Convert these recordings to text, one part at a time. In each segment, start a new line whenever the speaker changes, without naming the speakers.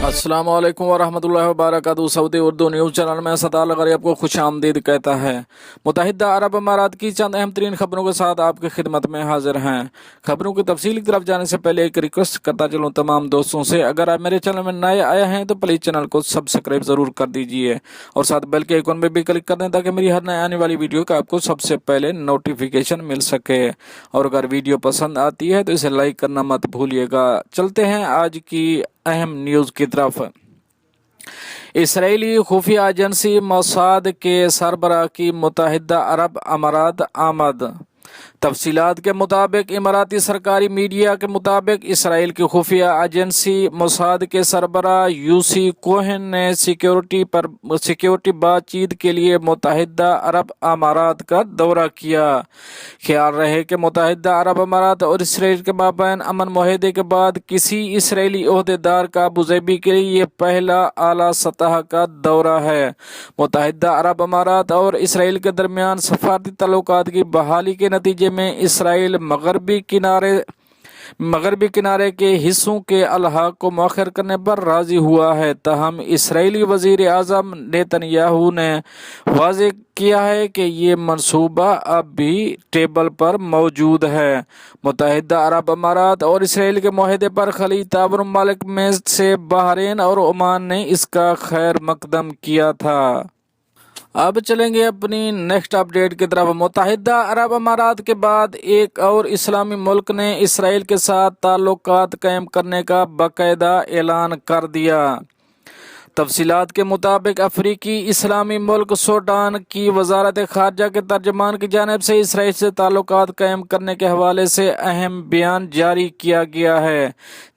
السلام علیکم ورحمۃ اللہ وبرکاتہ۔ سعودی اردو نیوز چینل میں صدال غریب کو خوش آمدید کہتا ہے۔ متحدہ عرب امارات کی چند اہم ترین خبروں کے ساتھ آپ کی خدمت میں حاضر ہیں۔ خبروں کی تفصیل کی طرف جانے سے پہلے ایک ریکویسٹ کرتا چلوں تمام دوستوں سے، اگر آپ میرے چینل میں نئے آئے ہیں تو پلیز چینل کو سبسکرائب ضرور کر دیجئے اور ساتھ بیل کے آئیکن پہ بھی کلک کر دیں تاکہ میری ہر نئے آنے والی ویڈیو کا آپ کو سب سے پہلے نوٹیفیکیشن مل سکے، اور اگر ویڈیو پسند آتی ہے تو اسے لائک کرنا مت بھولیے گا۔ چلتے ہیں آج کی اہم نیوز کی طرف۔ اسرائیلی خفیہ ایجنسی موساد کے سربراہ کی متحدہ عرب امارات آمد۔ تفصیلات کے مطابق اماراتی سرکاری میڈیا کے مطابق اسرائیل کی خفیہ ایجنسی موساد کے سربراہ یوسی کوہن نے سیکیورٹی بات چیت کے لیے متحدہ عرب امارات کا دورہ کیا۔ خیال رہے کہ متحدہ عرب امارات اور اسرائیل کے مابین امن معاہدے کے بعد کسی اسرائیلی عہدیدار کا ابوظہبی کے لیے یہ پہلا اعلیٰ سطح کا دورہ ہے۔ متحدہ عرب امارات اور اسرائیل کے درمیان سفارتی تعلقات کی بحالی کے نتیجے میں اسرائیل مغربی کنارے کے حصوں کے الحاق کو مؤخر کرنے پر راضی ہوا ہے، تاہم اسرائیلی وزیر اعظم نیتن یاہو نے واضح کیا ہے کہ یہ منصوبہ اب بھی ٹیبل پر موجود ہے۔ متحدہ عرب امارات اور اسرائیل کے معاہدے پر خلیج تعاون ممالک میں سے بحرین اور عمان نے اس کا خیر مقدم کیا تھا۔ اب چلیں گے اپنی نیکسٹ اپڈیٹ کی طرف۔ متحدہ عرب امارات کے بعد ایک اور اسلامی ملک نے اسرائیل کے ساتھ تعلقات قائم کرنے کا باقاعدہ اعلان کر دیا۔ تفصیلات کے مطابق افریقی اسلامی ملک سوڈان کی وزارت خارجہ کے ترجمان کی جانب سے اسرائیل سے تعلقات قائم کرنے کے حوالے سے اہم بیان جاری کیا گیا ہے۔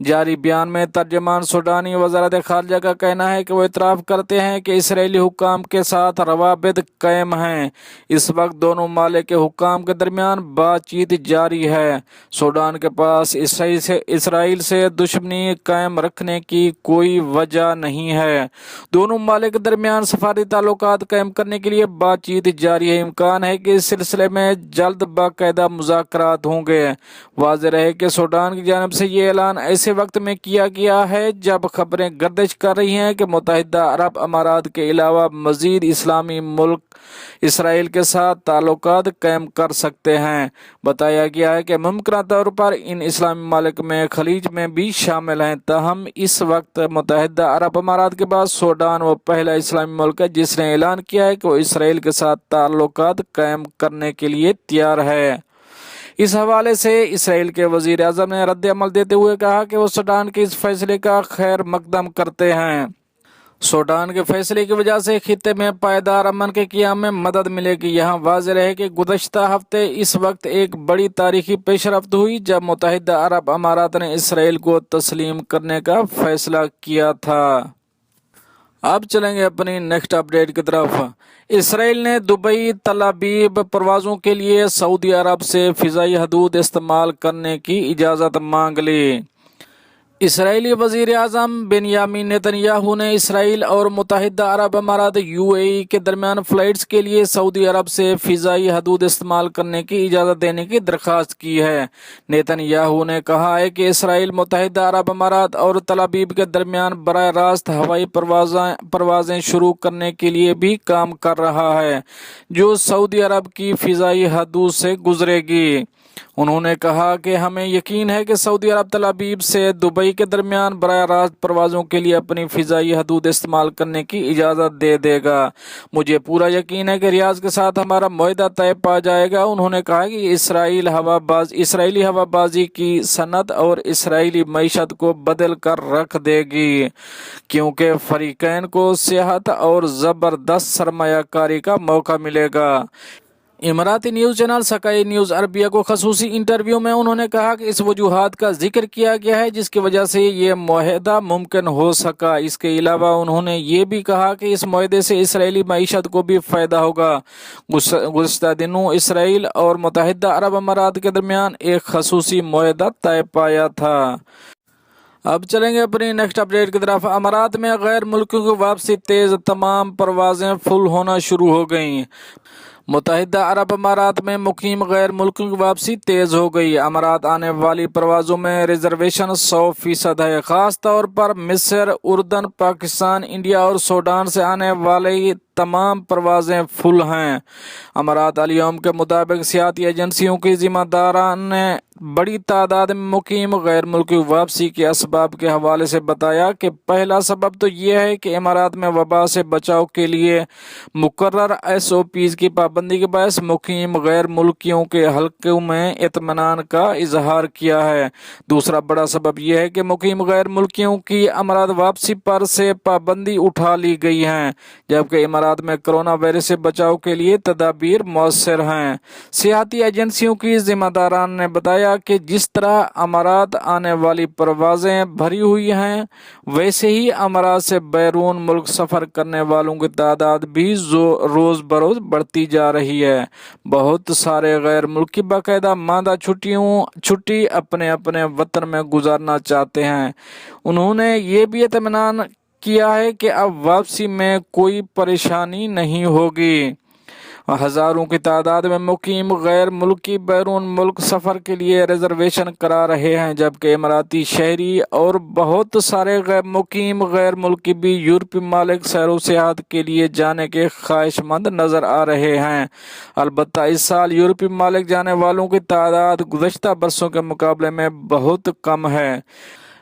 جاری بیان میں ترجمان سوڈانی وزارت خارجہ کا کہنا ہے کہ وہ اعتراف کرتے ہیں کہ اسرائیلی حکام کے ساتھ روابط قائم ہیں۔ اس وقت دونوں ممالک کے حکام کے درمیان بات چیت جاری ہے۔ سوڈان کے پاس اسرائیل سے دشمنی قائم رکھنے کی کوئی وجہ نہیں ہے۔ دونوں ممالک کے درمیان سفارتی تعلقات قائم کرنے کے لیے بات چیت جاری ہے۔ امکان ہے کہ اس سلسلے میں جلد باقاعدہ مذاکرات ہوں گے۔ واضح رہے کہ سوڈان کی جانب سے یہ اعلان ایسے وقت میں کیا گیا ہے جب خبریں گردش کر رہی ہیں کہ متحدہ عرب امارات کے علاوہ مزید اسلامی ملک اسرائیل کے ساتھ تعلقات قائم کر سکتے ہیں۔ بتایا گیا ہے کہ ممکنہ طور پر ان اسلامی ممالک میں خلیج میں بھی شامل ہیں، تاہم اس وقت متحدہ عرب امارات کے بعد سوڈان وہ پہلا اسلامی ملک ہے جس نے اعلان کیا ہے کہ وہ اسرائیل کے ساتھ تعلقات قائم کرنے کے لیے تیار ہے۔ اس حوالے سے اسرائیل کے وزیر اعظم نے رد عمل دیتے ہوئے کہا کہ وہ سوڈان کے اس فیصلے کا خیر مقدم کرتے ہیں۔ سوڈان کے فیصلے کی وجہ سے خطے میں پائیدار امن کے قیام میں مدد ملے گی۔ یہاں واضح رہے کہ گزشتہ ہفتے اس وقت ایک بڑی تاریخی پیش رفت ہوئی جب متحدہ عرب امارات نے اسرائیل کو تسلیم کرنے کا فیصلہ کیا تھا۔ اب چلیں گے اپنی نیکسٹ اپڈیٹ کی طرف۔ اسرائیل نے دبئی تل ابیب پروازوں کے لیے سعودی عرب سے فضائی حدود استعمال کرنے کی اجازت مانگ لی۔ اسرائیلی وزیر اعظم بنیامین نیتن یاہو نے اسرائیل اور متحدہ عرب امارات UAE کے درمیان فلائٹس کے لیے سعودی عرب سے فضائی حدود استعمال کرنے کی اجازت دینے کی درخواست کی ہے۔ نیتن یاہو نے کہا ہے کہ اسرائیل متحدہ عرب امارات اور تل ابیب کے درمیان براہ راست ہوائی پروازیں شروع کرنے کے لیے بھی کام کر رہا ہے جو سعودی عرب کی فضائی حدود سے گزرے گی۔ انہوں نے کہا کہ ہمیں یقین ہے کہ سعودی عرب تل ابیب سے دبئی کے درمیان براہ راست پروازوں کے لیے اپنی فضائی حدود استعمال کرنے کی اجازت دے دے گا۔ مجھے پورا یقین ہے کہ ریاض کے ساتھ ہمارا معاہدہ طے پا جائے گا۔ انہوں نے کہا کہ اسرائیلی ہوا بازی کی صنعت اور اسرائیلی معیشت کو بدل کر رکھ دے گی کیونکہ فریقین کو سیاحت اور زبردست سرمایہ کاری کا موقع ملے گا۔ اماراتی news channel Sky News Arabia کو خصوصی انٹرویو میں انہوں نے کہا کہ اس وجوہات کا ذکر کیا گیا ہے جس کی وجہ سے یہ معاہدہ ممکن ہو سکا۔ اس کے علاوہ انہوں نے یہ بھی کہا کہ اس معاہدے سے اسرائیلی معیشت کو بھی فائدہ ہوگا۔ گزشتہ دنوں اسرائیل اور متحدہ عرب امارات کے درمیان ایک خصوصی معاہدہ طے پایا تھا۔ اب چلیں گے اپنی نیکسٹ اپڈیٹ کی طرف۔ امارات میں غیر ملکیوں کی واپسی تیز، تمام پروازیں فل ہونا شروع ہو گئیں۔ متحدہ عرب امارات میں مقیم غیر ملکیوں کی واپسی تیز ہو گئی۔ امارات آنے والی پروازوں میں ریزرویشن 100% ہے۔ خاص طور پر مصر، اردن، پاکستان، انڈیا اور سوڈان سے آنے والی تمام پروازیں فل ہیں۔ امارات الیوم کے مطابق سیاحتی ایجنسیوں کی ذمہ داران نے بڑی تعداد میں مقیم غیر ملکی واپسی کے اسباب کے حوالے سے بتایا کہ پہلا سبب تو یہ ہے کہ امارات میں وبا سے بچاؤ کے لیے مقرر SOPs کی پابندی کے باعث مقیم غیر ملکیوں کے حلقوں میں اطمینان کا اظہار کیا ہے۔ دوسرا بڑا سبب یہ ہے کہ مقیم غیر ملکیوں کی امارات واپسی پر سے پابندی اٹھا لی گئی ہے، جبکہ امارات میں کرونا وائرس سے بچاؤ کے لیے تدابیر مؤثر ہیں۔ سیاحتی ایجنسیوں کی ذمہ داران نے بتایا کہ جس طرح امارات آنے والی پروازیں بھری ہوئی ہیں، ویسے ہی امارات سے بیرون ملک سفر کرنے والوں کی تعداد بھی روز بروز بڑھتی جا رہی ہے۔ بہت سارے غیر ملکی باقاعدہ ماندہ چھٹی اپنے وطن میں گزارنا چاہتے ہیں۔ انہوں نے یہ بھی اطمینان کیا ہے کہ اب واپسی میں کوئی پریشانی نہیں ہوگی۔ ہزاروں کی تعداد میں مقیم غیر ملکی بیرون ملک سفر کے لیے ریزرویشن کرا رہے ہیں، جبکہ اماراتی شہری اور بہت سارے مقیم غیر ملکی بھی یورپی ممالک سیر و سیاحت کے لیے جانے کے خواہش مند نظر آ رہے ہیں۔ البتہ اس سال یورپی ممالک جانے والوں کی تعداد گزشتہ برسوں کے مقابلے میں بہت کم ہے۔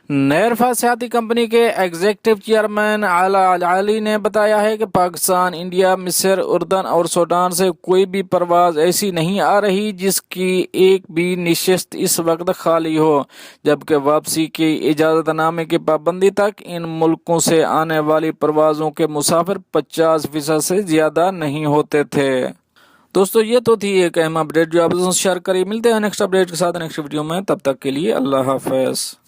نیرفا سیاحتی کمپنی کے ایگزیکٹو چیئرمین علی نے بتایا ہے کہ پاکستان، انڈیا، مصر، اردن اور سوڈان سے کوئی بھی پرواز ایسی نہیں آ رہی جس کی ایک بھی نشست اس وقت خالی ہو، جبکہ واپسی کی اجازت نامے کی پابندی تک ان ملکوں سے آنے والی پروازوں کے مسافر 50% سے زیادہ نہیں ہوتے تھے۔ دوستو یہ تو تھی ایک اہم اپڈیٹ جو آپ شیئر کری۔ ملتے ہیں نیکسٹ اپڈیٹ کے ساتھ نیکسٹ ویڈیو میں، تب تک کے لیے اللہ حافظ۔